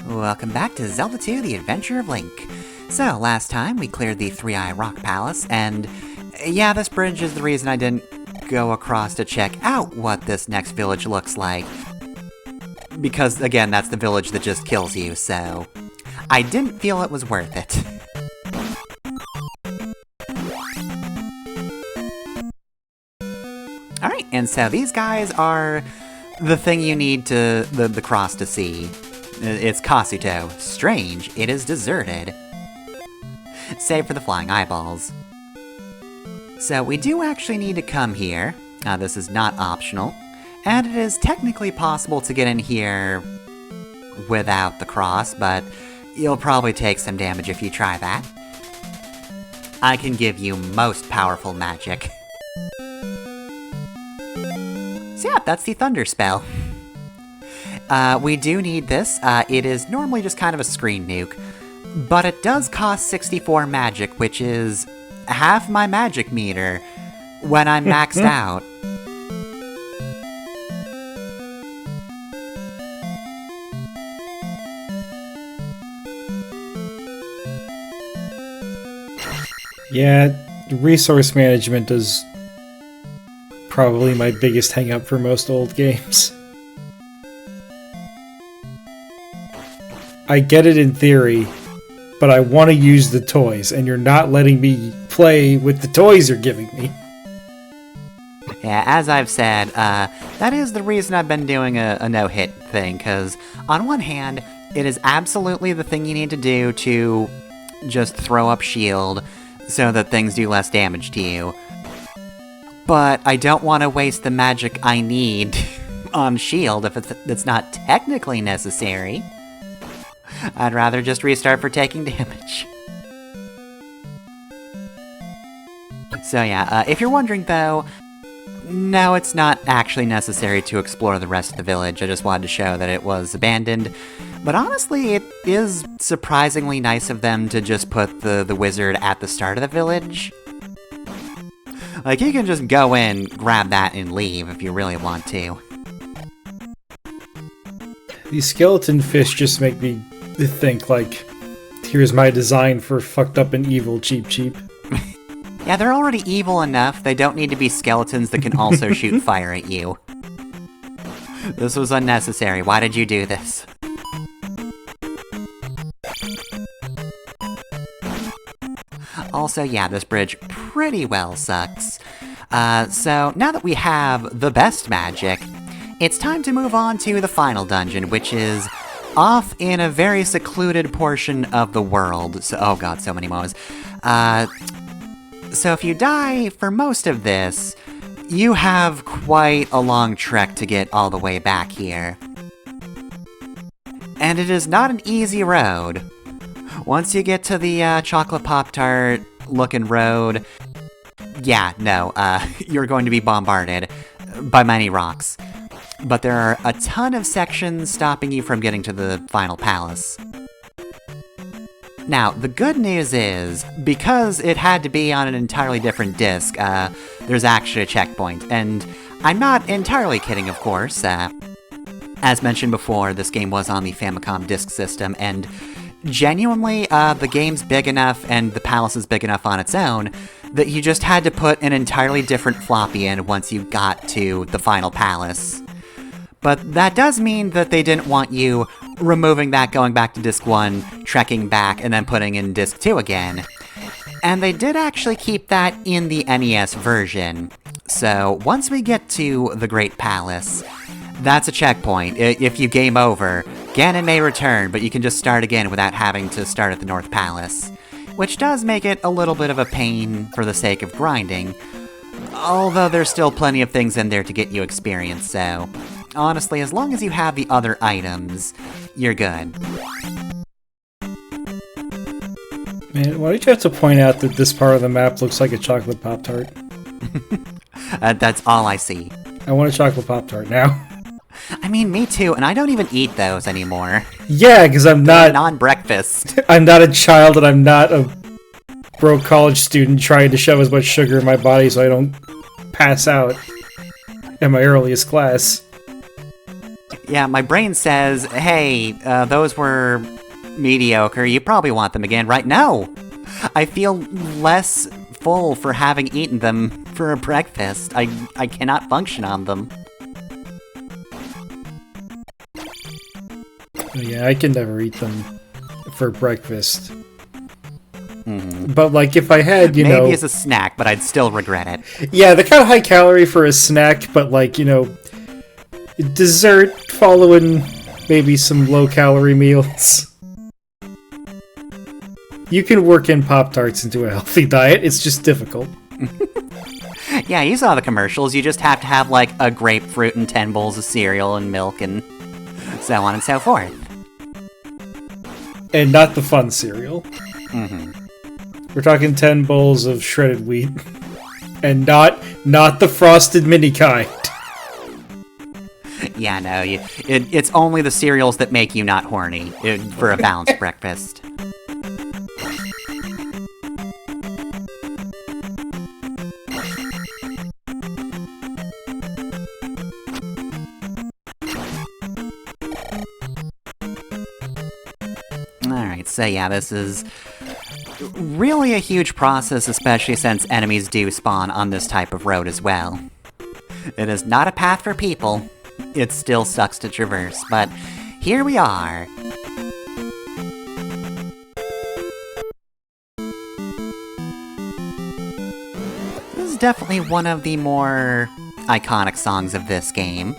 Welcome back to Zelda 2, The Adventure of Link. So, last time we cleared the Three-Eye Rock Palace, and yeah, this bridge is the reason I didn't go across to check out what this next village looks like. Because, again, that's the village that just kills you, so I didn't feel it was worth it. Alright, and so these guys are the thing you need to the cross to see. It's Kasuto. Strange, it is deserted. Save for the flying eyeballs. So we do actually need to come here. This is not optional. And it is technically possible to get in here without the cross, but you'll probably take some damage if you try that. I can give you most powerful magic. So yeah, that's the Thunder spell. We do need this. It is normally just kind of a screen nuke, but it does cost 64 magic, which is half my magic meter when I'm maxed out. Yeah, resource management is probably my biggest hang-up for most old games. I get it in theory, but I want to use the toys, and you're not letting me play with the toys you're giving me. Yeah, as I've said, that is the reason I've been doing a no-hit thing, because on one hand, it is absolutely the thing you need to do to just throw up shield so that things do less damage to you. But I don't want to waste the magic I need on shield if it's not technically necessary. I'd rather just restart for taking damage. So yeah, if you're wondering though, no, it's not actually necessary to explore the rest of the village. I just wanted to show that it was abandoned. But honestly, it is surprisingly nice of them to just put the wizard at the start of the village. Like, you can just go in, grab that, and leave if you really want to. These skeleton fish just make me think, like, here's my design for fucked up and evil cheap. Yeah, they're already evil enough. They don't need to be skeletons that can also shoot fire at you. This was unnecessary. Why did you do this? Also, yeah, this bridge pretty well sucks. So, now that we have the best magic, it's time to move on to the final dungeon, which is off in a very secluded portion of the world. So, oh god, so many mo's. So if you die for most of this, you have quite a long trek to get all the way back here. And it is not an easy road. Once you get to the chocolate Pop-Tart looking road, yeah, no, you're going to be bombarded by many rocks. But there are a ton of sections stopping you from getting to the final palace. Now, the good news is, because it had to be on an entirely different disc, there's actually a checkpoint. And I'm not entirely kidding, of course. As mentioned before, this game was on the Famicom Disk System, and genuinely, the game's big enough and the palace is big enough on its own that you just had to put an entirely different floppy in once you got to the final palace. But that does mean that they didn't want you removing that, going back to Disc 1, trekking back, and then putting in Disc 2 again. And they did actually keep that in the NES version. So once we get to the Great Palace, that's a checkpoint. If you game over, Ganon may return, but you can just start again without having to start at the North Palace. Which does make it a little bit of a pain for the sake of grinding, although there's still plenty of things in there to get you experience, so honestly, as long as you have the other items, you're good. Man, why did you have to point out that this part of the map looks like a chocolate Pop-Tart? That's all I see. I want a chocolate Pop-Tart now. I mean, me too, and I don't even eat those anymore. Yeah, because I'm not... non-breakfast. I'm not a child, and I'm not a broke college student trying to shove as much sugar in my body so I don't pass out in my earliest class. Yeah, my brain says, hey, those were mediocre, you probably want them again, right? No! I feel less full for having eaten them for a breakfast. I cannot function on them. Yeah, I can never eat them for breakfast. But, like, if I had, Maybe as a snack, but I'd still regret it. Yeah, they're kind of high calorie for a snack, but, like, dessert following maybe some low calorie meals. You can work in Pop-Tarts into a healthy diet, it's just difficult. Yeah, you saw the commercials, you just have to have, like, a grapefruit and 10 bowls of cereal and milk and so on and so forth. And not the fun cereal. We're talking 10 bowls of shredded wheat. And not the frosted mini kind. Yeah, no, it's only the cereals that make you not horny for a balanced breakfast. Alright, so yeah, this is really a huge process, especially since enemies do spawn on this type of road as well. It is not a path for people. It still sucks to traverse, but here we are. This is definitely one of the more iconic songs of this game.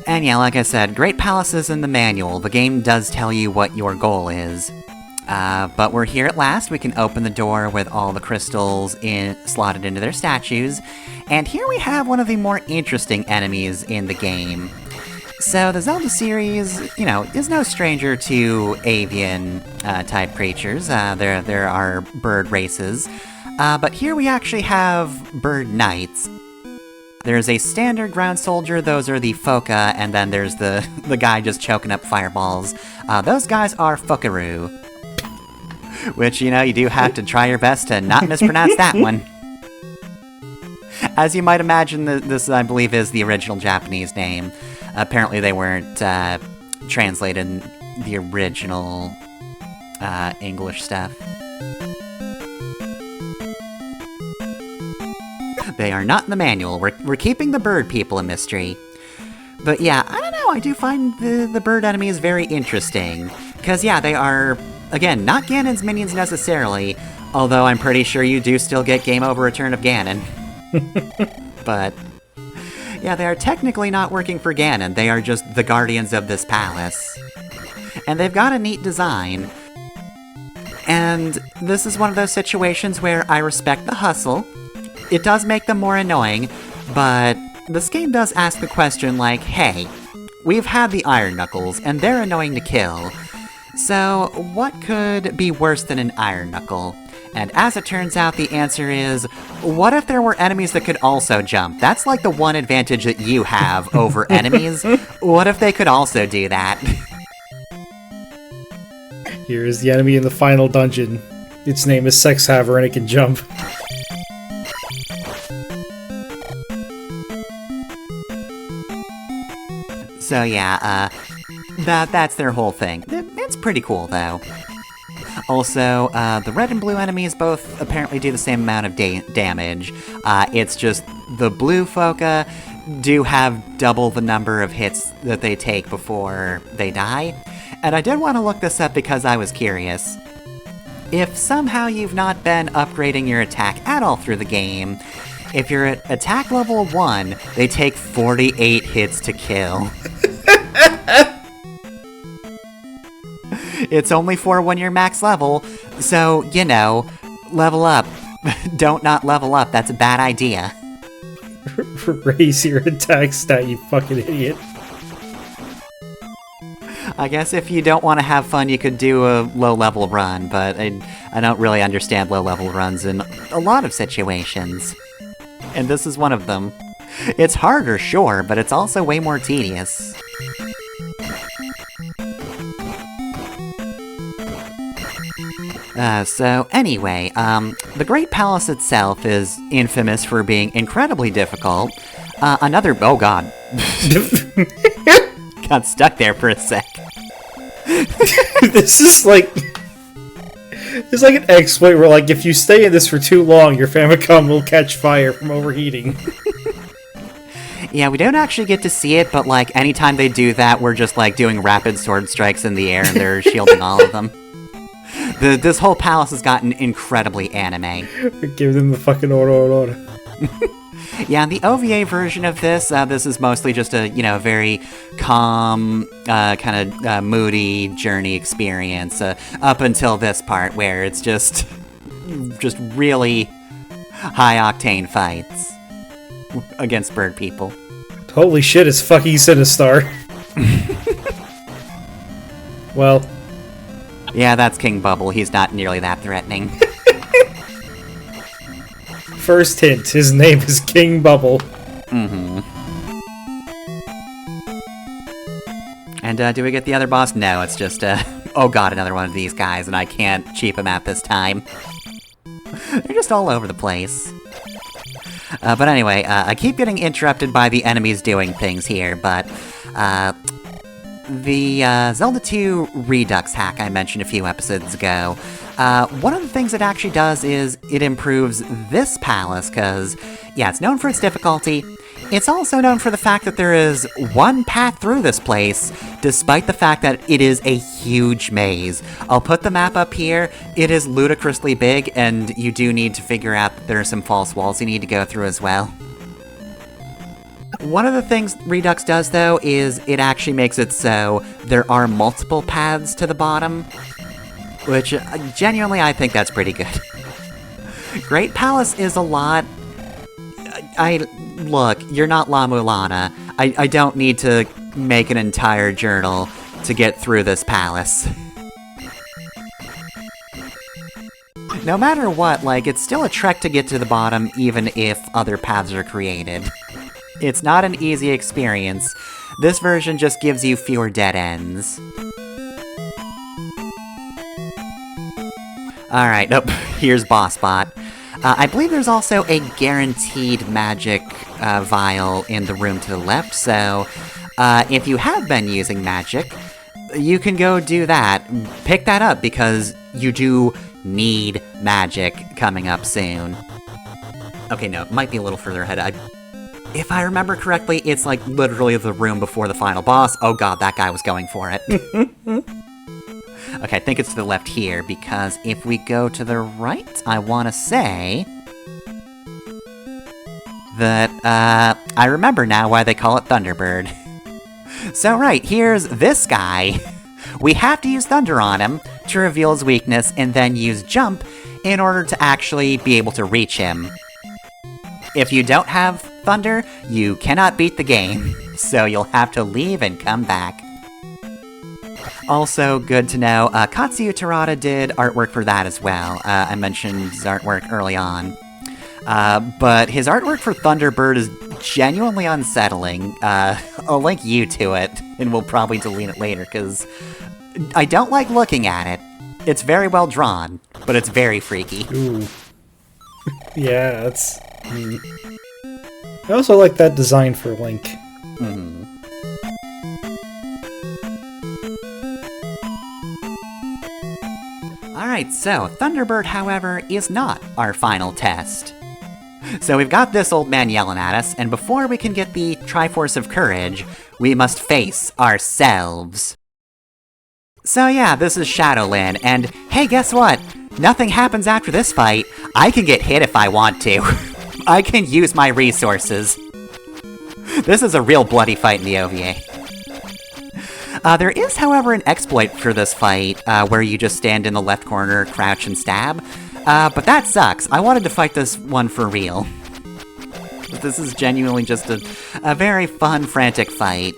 And yeah, like I said, Great Palaces in the manual. The game does tell you what your goal is. But we're here at last. We can open the door with all the crystals slotted into their statues. And here we have one of the more interesting enemies in the game. So the Zelda series, is no stranger to avian type creatures. There are bird races. But here we actually have bird knights. There's a standard ground soldier, those are the Foka, and then there's the guy just choking up fireballs. Those guys are Fokaroo. Which, you do have to try your best to not mispronounce that one. As you might imagine, this, I believe, is the original Japanese name. Apparently they weren't translated in the original English stuff. They are not in the manual. We're keeping the bird people a mystery. But yeah, I don't know, I do find the bird enemies very interesting. Because yeah, they are, again, not Ganon's minions necessarily, although I'm pretty sure you do still get Game Over Return of Ganon. But yeah, they are technically not working for Ganon, they are just the guardians of this palace. And they've got a neat design. And this is one of those situations where I respect the hustle. It does make them more annoying, but this game does ask the question like, hey, we've had the Iron Knuckles, and they're annoying to kill. So what could be worse than an Iron Knuckle? And as it turns out, the answer is, what if there were enemies that could also jump? That's like the one advantage that you have over enemies. What if they could also do that? Here is the enemy in the final dungeon. Its name is Sexhaver and it can jump. So yeah, that's their whole thing. It's pretty cool, though. Also, the red and blue enemies both apparently do the same amount of damage. It's just the blue Foka do have double the number of hits that they take before they die. And I did want to look this up because I was curious. If somehow you've not been upgrading your attack at all through the game, if you're at attack level 1, they take 48 hits to kill. It's only for when you're max level, so, level up. Don't not level up, that's a bad idea. Raise your attack stat, you fucking idiot. I guess if you don't want to have fun, you could do a low-level run, but I don't really understand low-level runs in a lot of situations. And this is one of them. It's harder, sure, but it's also way more tedious. So anyway, the Great Palace itself is infamous for being incredibly difficult. Oh god. got stuck there for a sec. This is like... It's like an exploit where, like, if you stay in this for too long, your Famicom will catch fire from overheating. Yeah, we don't actually get to see it, but, like, anytime they do that, we're just, like, doing rapid sword strikes in the air, and they're shielding all of them. This whole palace has gotten incredibly anime. Give them the fucking order. Yeah, the OVA version of this, this is mostly just a, very calm, kind of moody journey experience, up until this part where it's just really high-octane fights against bird people. Holy shit, it's fucking Sinistar. Well. Yeah, that's King Bubble. He's not nearly that threatening. First hint, his name is King Bubble. Mm-hmm. And, do we get the other boss? No, it's just, oh god, another one of these guys, and I can't cheap him out this time. They're just all over the place. But anyway, I keep getting interrupted by the enemies doing things here, but, the, Zelda 2 Redux hack I mentioned a few episodes ago, one of the things it actually does is it improves this palace, because, yeah, it's known for its difficulty. It's also known for the fact that there is one path through this place, despite the fact that it is a huge maze. I'll put the map up here. It is ludicrously big, and you do need to figure out that there are some false walls you need to go through as well. One of the things Redux does, though, is it actually makes it so there are multiple paths to the bottom, which, genuinely, I think that's pretty good. Great Palace is a lot... Look, you're not La Mulana. I don't need to make an entire journal to get through this palace. No matter what, like, it's still a trek to get to the bottom, even if other paths are created. It's not an easy experience. This version just gives you fewer dead ends. Alright, nope, here's Boss Bot. I believe there's also a guaranteed magic vial in the room to the left, so if you have been using magic, you can go do that. Pick that up, because you do need magic coming up soon. Okay, no, it might be a little further ahead. If I remember correctly, it's like literally the room before the final boss. Oh god, that guy was going for it. Okay, I think it's to the left here, because if we go to the right, I want to say that, I remember now why they call it Thunderbird. So right, here's this guy. We have to use Thunder on him to reveal his weakness, and then use Jump in order to actually be able to reach him. If you don't have Thunder, you cannot beat the game, so you'll have to leave and come back. Also, good to know, Katsuyu Terada did artwork for that as well. I mentioned his artwork early on. But his artwork for Thunderbird is genuinely unsettling. I'll link you to it, and we'll probably delete it later, because I don't like looking at it. It's very well drawn, but it's very freaky. Ooh. Yeah, that's... I also like that design for Link. Mm-hmm. Alright, so Thunderbird, however, is not our final test. So we've got this old man yelling at us, and before we can get the Triforce of Courage, we must face ourselves. So yeah, this is Shadowland, and hey, guess what? Nothing happens after this fight. I can get hit if I want to. I can use my resources. This is a real bloody fight in the OVA. There is, however, an exploit for this fight, where you just stand in the left corner, crouch, and stab. But that sucks. I wanted to fight this one for real. This is genuinely just a very fun, frantic fight,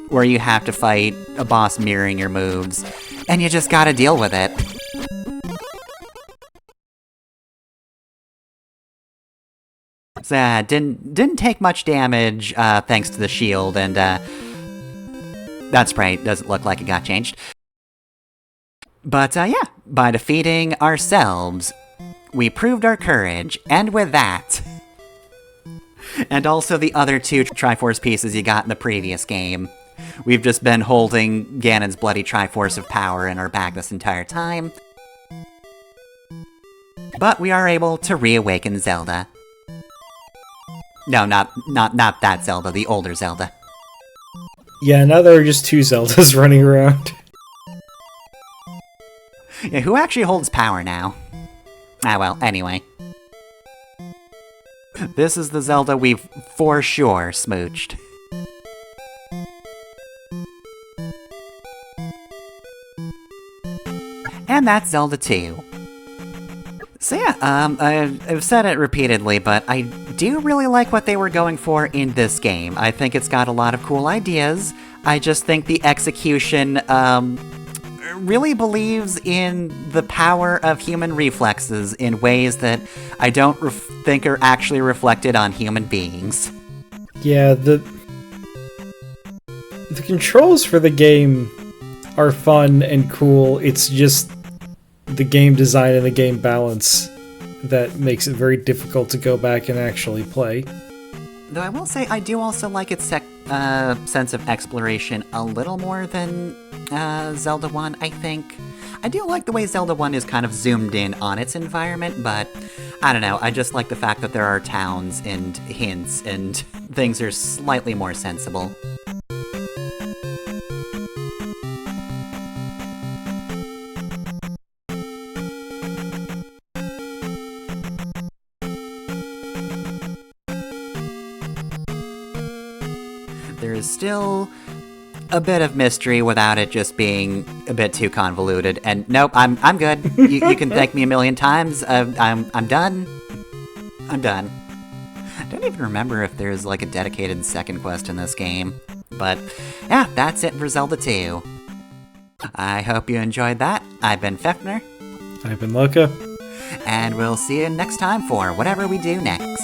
where you have to fight a boss mirroring your moves, and you just gotta deal with it. So, didn't take much damage, thanks to the shield, and, that sprite doesn't look like it got changed. But, yeah, by defeating ourselves, we proved our courage, and with that... and also the other two Triforce pieces you got in the previous game. We've just been holding Ganon's bloody Triforce of Power in our back this entire time. But we are able to reawaken Zelda. No, not that Zelda, the older Zelda. Yeah, now there are just 2 Zeldas running around. Yeah, who actually holds power now? Ah, well, anyway. This is the Zelda we've for sure smooched. And that's Zelda 2. So yeah, I've said it repeatedly, but I do really like what they were going for in this game. I think it's got a lot of cool ideas. I just think the execution, really believes in the power of human reflexes in ways that I don't think are actually reflected on human beings. Yeah, the controls for the game are fun and cool. It's just the game design and the game balance that makes it very difficult to go back and actually play. Though I will say I do also like its sense of exploration a little more than Zelda 1, I think. I do like the way Zelda 1 is kind of zoomed in on its environment, but I don't know, I just like the fact that there are towns and hints and things are slightly more sensible. There is still a bit of mystery without it just being a bit too convoluted. And nope, I'm good. You can thank me a million times. I'm done. I'm done. I don't even remember if there's like a dedicated second quest in this game. But yeah, that's it for Zelda 2. I hope you enjoyed that. I've been Fefner. I've been Loka. And we'll see you next time for whatever we do next.